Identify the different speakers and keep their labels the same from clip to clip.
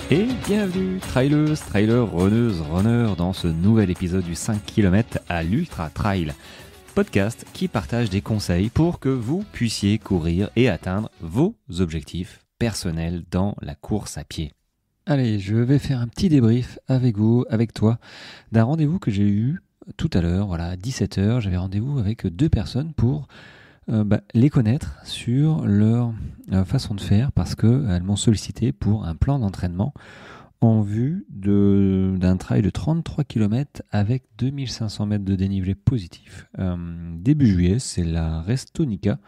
Speaker 1: Et bienvenue, trailers, trailers, runneuses, runners, dans ce nouvel épisode du 5 km à l'Ultra Trail, podcast qui partage des conseils pour que vous puissiez courir et atteindre vos objectifs personnels dans la course à pied. Allez, je vais faire un petit débrief avec vous, avec toi, d'un rendez-vous que j'ai eu tout à l'heure, voilà, à 17h, j'avais rendez-vous avec deux personnes pour les connaître sur leur façon de faire parce qu'elles m'ont sollicité pour un plan d'entraînement en vue d'un trail de 33 km avec 2500 mètres de dénivelé positif. Début juillet, c'est la Restonica.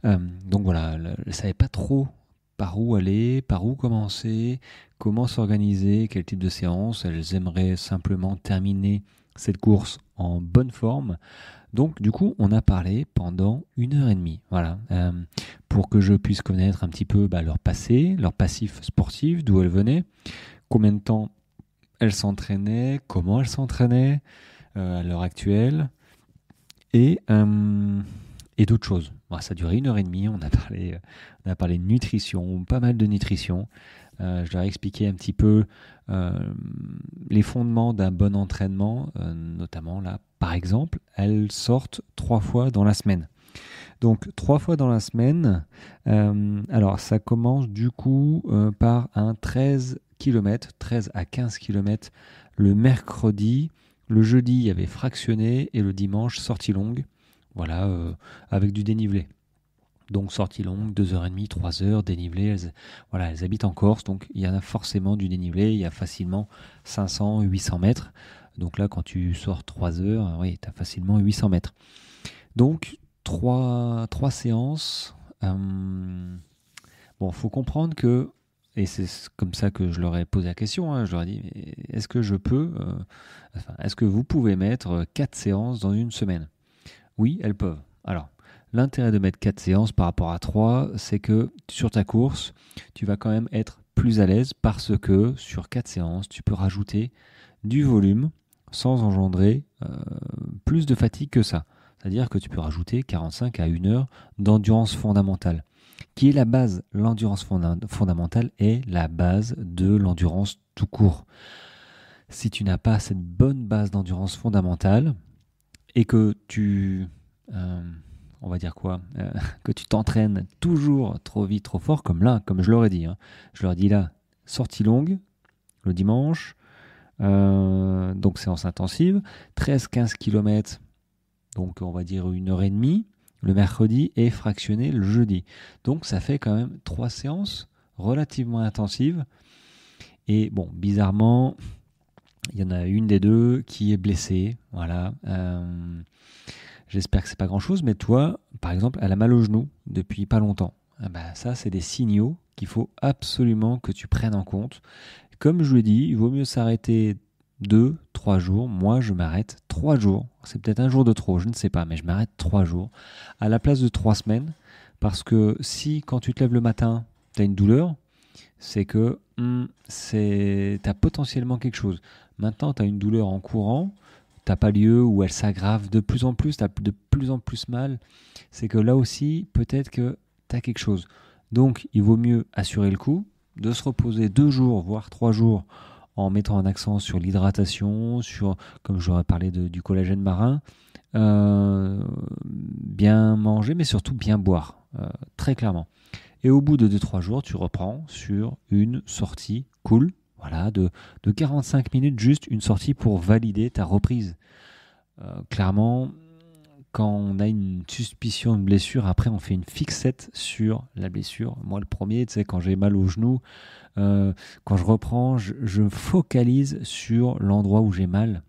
Speaker 1: Donc voilà, elles ne savaient pas trop par où aller, par où commencer, comment s'organiser, quel type de séance. Elles aimeraient simplement terminer cette course en bonne forme. Donc du coup, on a parlé pendant 1h30, voilà, pour que je puisse connaître un petit peu leur passé, leur passif sportif, d'où elles venaient, combien de temps elles s'entraînaient, comment elles s'entraînaient à l'heure actuelle, et d'autres choses. Bon, ça a duré 1h30, on a parlé de nutrition, pas mal de nutrition. Je leur ai expliqué un petit peu les fondements d'un bon entraînement, notamment là, par exemple, elles sortent 3 fois dans la semaine. Donc 3 fois dans la semaine, alors ça commence du coup par un 13 km, 13 à 15 km le mercredi. Le jeudi, il y avait fractionné et le dimanche, sortie longue, voilà, avec du dénivelé. Donc sortie longue, 2h30, 3h, dénivelé, elles habitent en Corse, donc il y en a forcément du dénivelé, il y a facilement 500, 800 mètres. Donc là, quand tu sors 3 heures, oui, tu as facilement 800 mètres. Donc, 3 séances. Bon, il faut comprendre que, et c'est comme ça que je leur ai posé la question, je leur ai dit, est-ce que est-ce que vous pouvez mettre 4 séances dans une semaine ? Oui, elles peuvent. Alors, l'intérêt de mettre 4 séances par rapport à 3, c'est que sur ta course, tu vas quand même être plus à l'aise parce que sur 4 séances, tu peux rajouter du volume sans engendrer plus de fatigue que ça. C'est-à-dire que tu peux rajouter 45 à 1 heure d'endurance fondamentale, qui est la base. L'endurance fondamentale est la base de l'endurance tout court. Si tu n'as pas cette bonne base d'endurance fondamentale et que on va dire quoi, que tu t'entraînes toujours trop vite, trop fort, comme je leur ai dit. Je leur ai dit là, sortie longue, le dimanche, donc séance intensive, 13-15 km, donc on va dire 1h30, le mercredi, et fractionné le jeudi. Donc ça fait quand même 3 séances relativement intensives. Et bon, bizarrement, il y en a une des deux qui est blessée, voilà. J'espère que c'est pas grand-chose, mais toi, par exemple, elle a mal au genou depuis pas longtemps. Ça, c'est des signaux qu'il faut absolument que tu prennes en compte. Comme je l'ai dit, il vaut mieux s'arrêter 2-3 jours. Moi, je m'arrête 3 jours. C'est peut-être un jour de trop, je ne sais pas, mais je m'arrête 3 jours à la place de 3 semaines. Parce que si, quand tu te lèves le matin, tu as une douleur, c'est que tu as potentiellement quelque chose. Maintenant, tu as une douleur en courant, tu n'as pas lieu, ou elle s'aggrave de plus en plus, tu as de plus en plus mal. C'est que là aussi, peut-être que tu as quelque chose. Donc, il vaut mieux assurer le coup, de se reposer 2 jours, voire 3 jours, en mettant un accent sur l'hydratation, sur, comme j'aurais parlé du collagène marin, bien manger, mais surtout bien boire, très clairement. Et au bout de 2-3 jours, tu reprends sur une sortie cool, voilà, de 45 minutes, juste une sortie pour valider ta reprise. Clairement, quand on a une suspicion de blessure, après on fait une fixette sur la blessure. Moi, le premier, tu sais, quand j'ai mal au genou, quand je reprends, je focalise sur l'endroit où j'ai mal,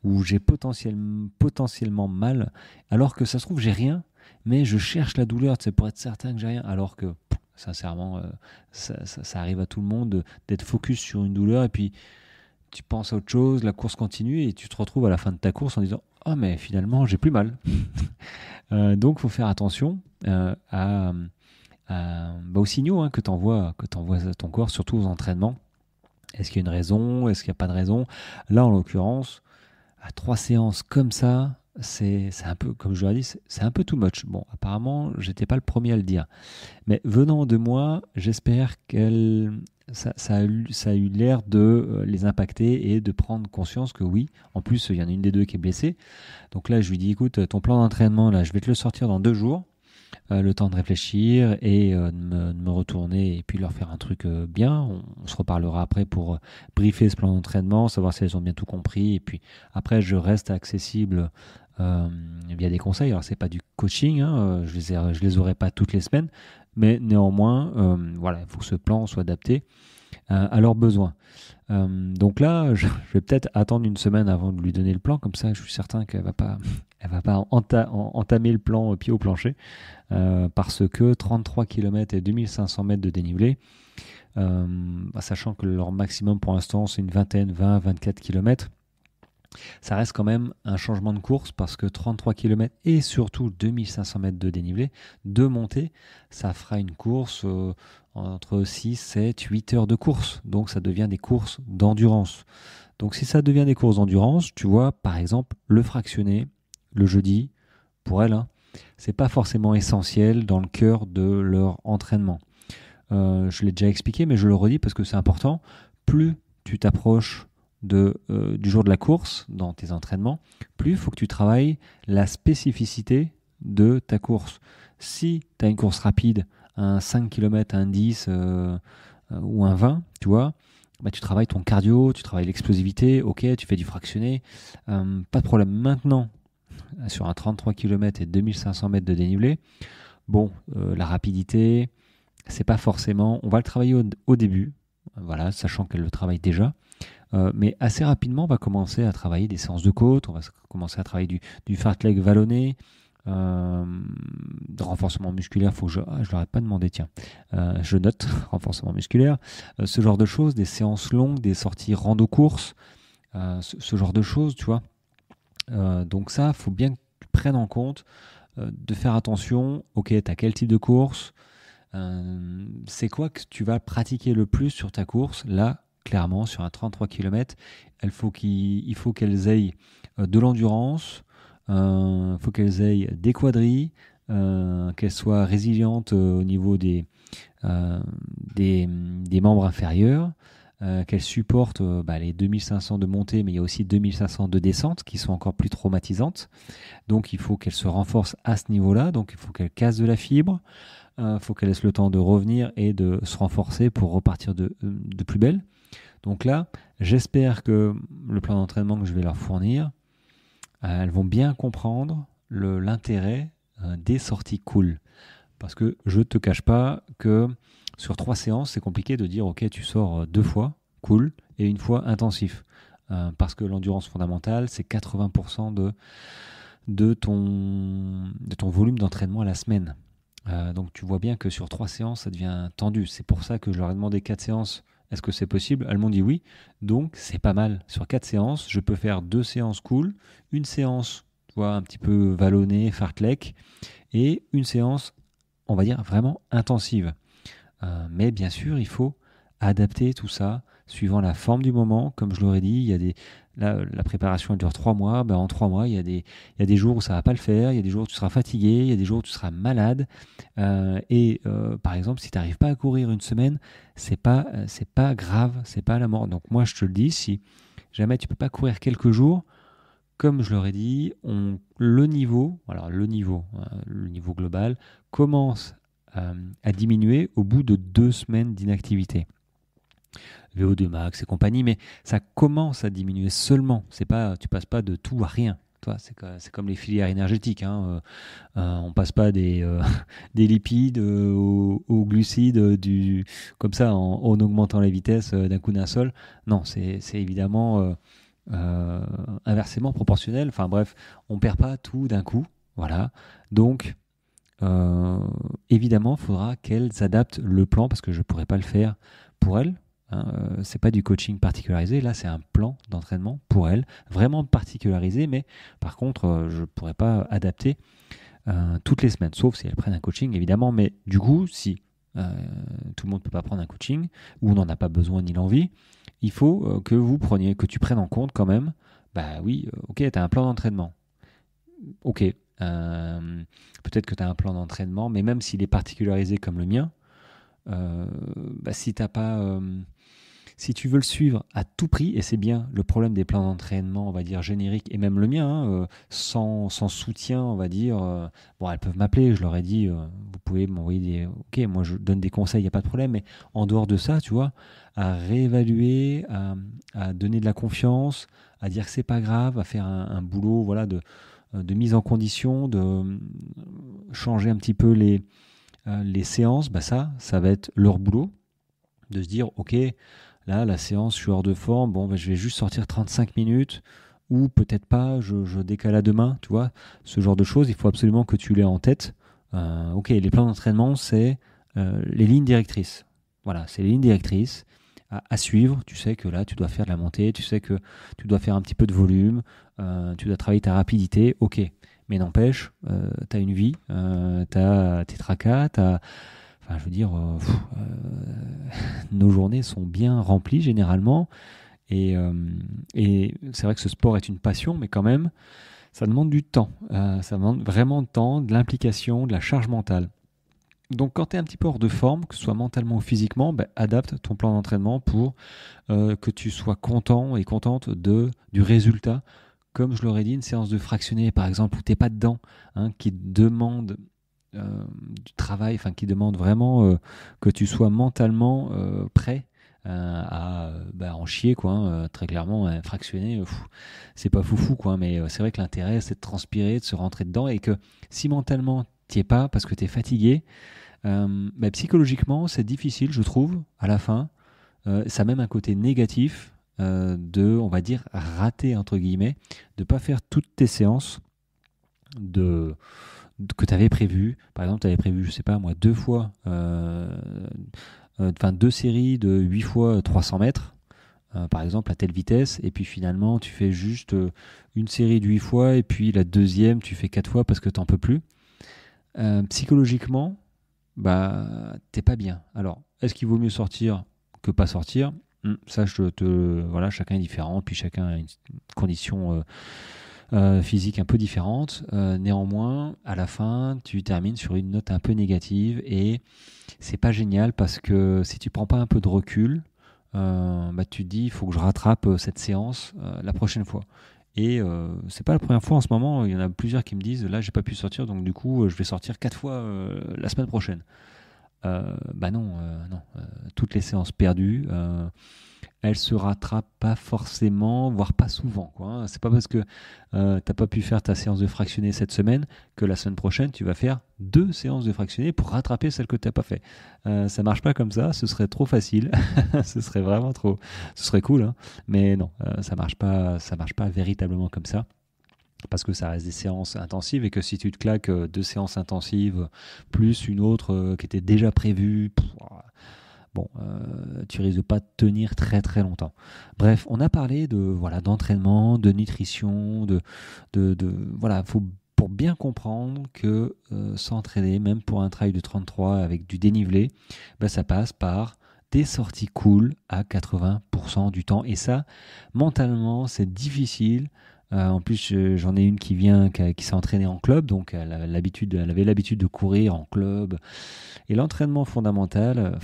Speaker 1: où j'ai potentiellement mal, alors que ça se trouve, j'ai rien, mais je cherche la douleur, tu sais, pour être certain que j'ai rien, alors que, sincèrement, ça arrive à tout le monde d'être focus sur une douleur, et puis tu penses à autre chose, la course continue, et tu te retrouves à la fin de ta course en disant « Ah, mais finalement, j'ai plus mal ». Donc, il faut faire attention aux signaux que t'envoies à ton corps, surtout aux entraînements. Est-ce qu'il y a une raison ? Est-ce qu'il n'y a pas de raison ? Là, en l'occurrence, à 3 séances comme ça, c'est un peu, comme je l'ai dit, c'est un peu too much. Bon, apparemment, j'étais pas le premier à le dire. Mais venant de moi, j'espère qu'elle ça a eu l'air de les impacter et de prendre conscience que oui, en plus, il y en a une des deux qui est blessée. Donc là, je lui dis, écoute, ton plan d'entraînement, là, je vais te le sortir dans 2 jours, le temps de réfléchir et de me retourner et puis leur faire un truc bien. On se reparlera après pour briefer ce plan d'entraînement, savoir si elles ont bien tout compris. Et puis après, je reste accessible via des conseils. Alors, c'est pas du coaching, hein, je les aurai pas toutes les semaines, mais néanmoins, voilà, il faut que ce plan soit adapté à leurs besoins. Donc là, je vais peut-être attendre une semaine avant de lui donner le plan, comme ça je suis certain qu'elle elle va pas entamer le plan au pied au plancher, parce que 33 km et 2500 mètres de dénivelé, sachant que leur maximum pour l'instant c'est une vingtaine, 20-24 km, ça reste quand même un changement de course parce que 33 km et surtout 2500 mètres de dénivelé, de montée, ça fera une course entre 6, 7, 8 heures de course. Donc ça devient des courses d'endurance. Donc si ça devient des courses d'endurance, tu vois, par exemple, le fractionné, le jeudi, pour elles, hein, c'est pas forcément essentiel dans le cœur de leur entraînement. Je l'ai déjà expliqué, mais je le redis parce que c'est important. Plus tu t'approches du jour de la course dans tes entraînements, plus il faut que tu travailles la spécificité de ta course. Si tu as une course rapide, un 5 km, un 10 ou un 20, tu vois, bah, tu travailles ton cardio, tu travailles l'explosivité, ok, tu fais du fractionné, pas de problème. Maintenant, sur un 33 km et 2500 mètres de dénivelé, bon, la rapidité, c'est pas forcément, on va le travailler au début, voilà, sachant qu'elle le travaille déjà. Mais assez rapidement, on va commencer à travailler des séances de côte, on va commencer à travailler du fartlek vallonné, de renforcement musculaire. Faut que je leur ai pas demandé, tiens, je note renforcement musculaire, ce genre de choses, des séances longues, des sorties rando-course, ce genre de choses, tu vois. Donc ça, faut bien que tu prennes en compte de faire attention. Ok, tu as quel type de course, c'est quoi que tu vas pratiquer le plus sur ta course. Là, clairement, sur un 33 km, il faut qu'elles aient de l'endurance, il faut qu'elles aient des quadris, qu'elles soient résilientes au niveau des membres inférieurs, qu'elles supportent les 2500 de montée, mais il y a aussi 2500 de descente qui sont encore plus traumatisantes. Donc, il faut qu'elles se renforcent à ce niveau-là. Donc, il faut qu'elles cassent de la fibre. Faut qu'elle laisse le temps de revenir et de se renforcer pour repartir de plus belle. Donc là, j'espère que le plan d'entraînement que je vais leur fournir, elles vont bien comprendre l'intérêt des sorties cool. Parce que je ne te cache pas que sur 3 séances, c'est compliqué de dire ok, tu sors 2 fois cool et 1 fois intensif. Parce que l'endurance fondamentale, c'est 80% de ton volume d'entraînement à la semaine. Donc tu vois bien que sur 3 séances, ça devient tendu. C'est pour ça que je leur ai demandé 4 séances. Est-ce que c'est possible? Elles m'ont dit oui. Donc c'est pas mal. Sur 4 séances, je peux faire 2 séances cool, une séance, tu vois, un petit peu vallonnée, fartlek, et une séance, on va dire, vraiment intensive. Mais bien sûr, il faut adapter tout ça suivant la forme du moment. Comme je l'aurais dit, il y a la préparation elle dure 3 mois. Ben, en 3 mois, il y a des jours où ça ne va pas le faire, il y a des jours où tu seras fatigué, il y a des jours où tu seras malade. Par exemple, si tu n'arrives pas à courir une semaine, c'est pas grave, c'est pas la mort. Donc moi, je te le dis, si jamais tu peux pas courir quelques jours, comme je l'aurais dit, le niveau global commence à diminuer au bout de 2 semaines d'inactivité. VO2 max et compagnie, mais ça commence à diminuer seulement. Tu passes pas de tout à rien. C'est comme les filières énergétiques. Hein. On passe pas des lipides aux glucides comme ça en augmentant la vitesse d'un coup d'un seul. Non, c'est évidemment inversement proportionnel. Enfin bref, on perd pas tout d'un coup. Voilà. Donc évidemment, il faudra qu'elles adaptent le plan parce que je ne pourrais pas le faire pour elles. C'est pas du coaching particularisé, là c'est un plan d'entraînement pour elles, vraiment particularisé, mais par contre je ne pourrais pas adapter toutes les semaines, sauf si elles prennent un coaching évidemment, mais du coup si tout le monde ne peut pas prendre un coaching, ou on n'en a pas besoin ni l'envie, il faut que tu prennes en compte quand même, bah oui, ok, tu as un plan d'entraînement, ok, peut-être que tu as un plan d'entraînement, mais même s'il est particularisé comme le mien, si t'as pas, si tu veux le suivre à tout prix, et c'est bien le problème des plans d'entraînement, on va dire génériques, et même le mien, sans soutien, on va dire. Bon, elles peuvent m'appeler, je leur ai dit, vous pouvez m'envoyer des. Ok, moi je donne des conseils, il n'y a pas de problème, mais en dehors de ça, tu vois, à réévaluer, à donner de la confiance, à dire que c'est pas grave, à faire un boulot, voilà, de mise en condition, de changer un petit peu les séances, ça va être leur boulot, de se dire, ok, là, la séance, je suis hors de forme, bon, je vais juste sortir 35 minutes, ou peut-être pas, je décale à demain, tu vois, ce genre de choses, il faut absolument que tu l'aies en tête. Ok, les plans d'entraînement, c'est les lignes directrices. Voilà, c'est les lignes directrices à suivre. Tu sais que là, tu dois faire de la montée, tu sais que tu dois faire un petit peu de volume, tu dois travailler ta rapidité, ok. Mais n'empêche, tu as une vie, tu as tes tracas, enfin, je veux dire, nos journées sont bien remplies généralement. Et c'est vrai que ce sport est une passion, mais quand même, ça demande du temps. Ça demande vraiment de temps, de l'implication, de la charge mentale. Donc quand tu es un petit peu hors de forme, que ce soit mentalement ou physiquement, adapte ton plan d'entraînement pour que tu sois content et contente du résultat. Comme je l'aurais dit, une séance de fractionné, par exemple, où tu n'es pas dedans, qui demande du travail, enfin qui demande vraiment que tu sois mentalement prêt à en chier, quoi, très clairement, fractionner, c'est pas foufou, quoi, mais c'est vrai que l'intérêt, c'est de transpirer, de se rentrer dedans, et que si mentalement t'y es pas parce que t'es fatigué, psychologiquement, c'est difficile, je trouve, à la fin. Ça a même un côté négatif on va dire, rater, entre guillemets, de pas faire toutes tes séances que tu avais prévues. Par exemple, tu avais prévu, je sais pas moi, deux séries de 8 fois 300 mètres, par exemple, à telle vitesse, et puis finalement, tu fais juste une série de 8 fois, et puis la deuxième, tu fais 4 fois parce que tu n'en peux plus. Psychologiquement, t'es pas bien. Alors, est-ce qu'il vaut mieux sortir que pas sortir? Ça, voilà, chacun est différent, puis chacun a une condition physique un peu différente. Néanmoins, à la fin, tu termines sur une note un peu négative, et c'est pas génial parce que si tu prends pas un peu de recul, tu te dis il faut que je rattrape cette séance la prochaine fois. Et c'est pas la première fois en ce moment, il y en a plusieurs qui me disent là j'ai pas pu sortir, donc du coup je vais sortir 4 fois la semaine prochaine. Non, toutes les séances perdues, elles se rattrapent pas forcément, voire pas souvent, quoi, hein. C'est pas parce que t'as pas pu faire ta séance de fractionné cette semaine que la semaine prochaine tu vas faire 2 séances de fractionné pour rattraper celle que t'as pas fait. Ça marche pas comme ça, ce serait trop facile, ce serait vraiment trop, ce serait cool, hein. Mais non, ça marche pas véritablement comme ça. Parce que ça reste des séances intensives, et que si tu te claques 2 séances intensives plus une autre qui était déjà prévue, tu risques de pas tenir très très longtemps. Bref, on a parlé d'entraînement, de nutrition, voilà, pour bien comprendre que s'entraîner, même pour un trail de 33 avec du dénivelé, ça passe par des sorties cool à 80% du temps. Et ça, mentalement, c'est difficile. En plus, j'en ai une qui s'est entraînée en club, donc elle avait l'habitude de courir en club. Et l'entraînement fondamental,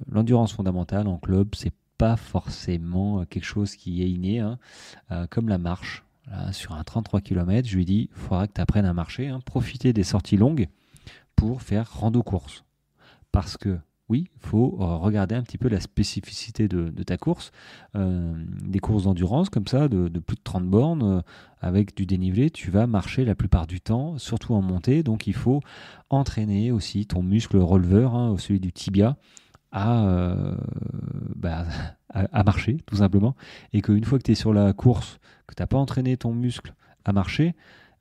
Speaker 1: l'endurance fondamentale en club, c'est pas forcément quelque chose qui est inné, hein. Comme la marche. Là, sur un 33 km, je lui dis, il faudra que tu apprennes à marcher, hein, profiter des sorties longues pour faire rando-course. Parce que oui, il faut regarder un petit peu la spécificité de ta course. Des courses d'endurance comme ça, de plus de 30 bornes, avec du dénivelé, tu vas marcher la plupart du temps, surtout en montée. Donc il faut entraîner aussi ton muscle releveur, hein, celui du tibia, à, à marcher, tout simplement. Et qu'une fois que tu es sur la course, que tu n'as pas entraîné ton muscle à marcher,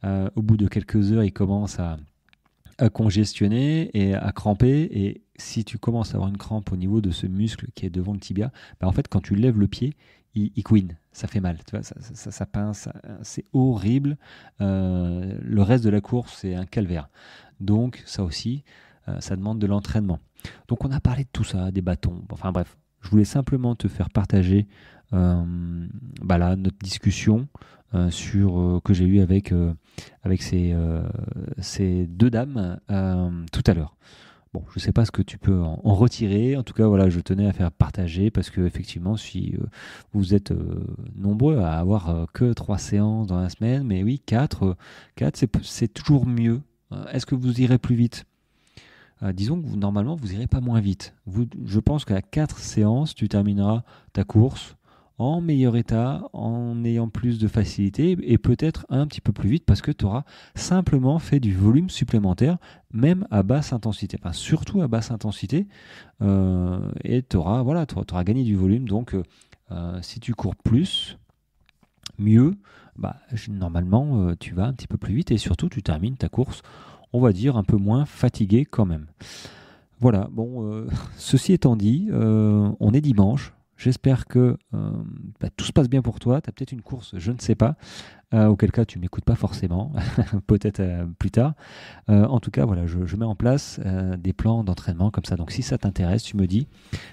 Speaker 1: au bout de quelques heures, il commence à congestionner et à cramper. Et si tu commences à avoir une crampe au niveau de ce muscle qui est devant le tibia, en fait, quand tu lèves le pied, il couine, ça fait mal, tu vois, ça pince, c'est horrible. Le reste de la course, c'est un calvaire. Donc ça aussi, ça demande de l'entraînement. Donc on a parlé de tout ça, des bâtons, enfin bref, je voulais simplement te faire partager notre discussion que j'ai eue avec ces 2 dames tout à l'heure. Bon, je ne sais pas ce que tu peux en retirer. En tout cas, voilà, je tenais à faire partager parce que effectivement, si vous êtes nombreux à avoir que 3 séances dans la semaine, mais oui, 4, c'est toujours mieux. Est-ce que vous irez plus vite? Disons que normalement, vous irez pas moins vite. Je pense qu'à 4 séances, tu termineras ta course en meilleur état, en ayant plus de facilité et peut-être un petit peu plus vite parce que tu auras simplement fait du volume supplémentaire, même à basse intensité, enfin surtout à basse intensité, et tu auras, voilà, t'auras gagné du volume. Donc, si tu cours plus, mieux, bah, normalement, tu vas un petit peu plus vite et surtout, tu termines ta course, on va dire, un peu moins fatigué quand même. Voilà, bon, ceci étant dit, on est dimanche. J'espère que tout se passe bien pour toi. Tu as peut-être une course, je ne sais pas. Auquel cas, tu ne m'écoutes pas forcément. Peut-être plus tard. En tout cas, voilà, je mets en place des plans d'entraînement comme ça. Donc, si ça t'intéresse, tu me dis.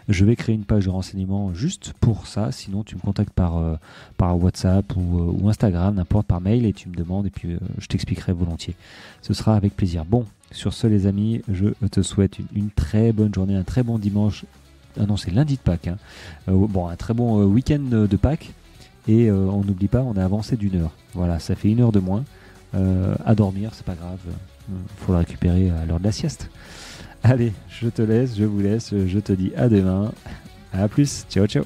Speaker 1: Je vais créer une page de renseignement juste pour ça. Sinon, tu me contactes par WhatsApp ou Instagram, n'importe, par mail, et tu me demandes. Et puis, je t'expliquerai volontiers. Ce sera avec plaisir. Bon, sur ce, les amis, je te souhaite une très bonne journée, un très bon dimanche. Ah non, c'est lundi de Pâques. Hein. Bon, un très bon week-end de Pâques. Et on n'oublie pas, on a avancé d'1 heure. Voilà, ça fait 1 heure de moins. À dormir, c'est pas grave. Faut le récupérer à l'heure de la sieste. Allez, je te laisse, je vous laisse. Je te dis à demain. À plus. Ciao, ciao.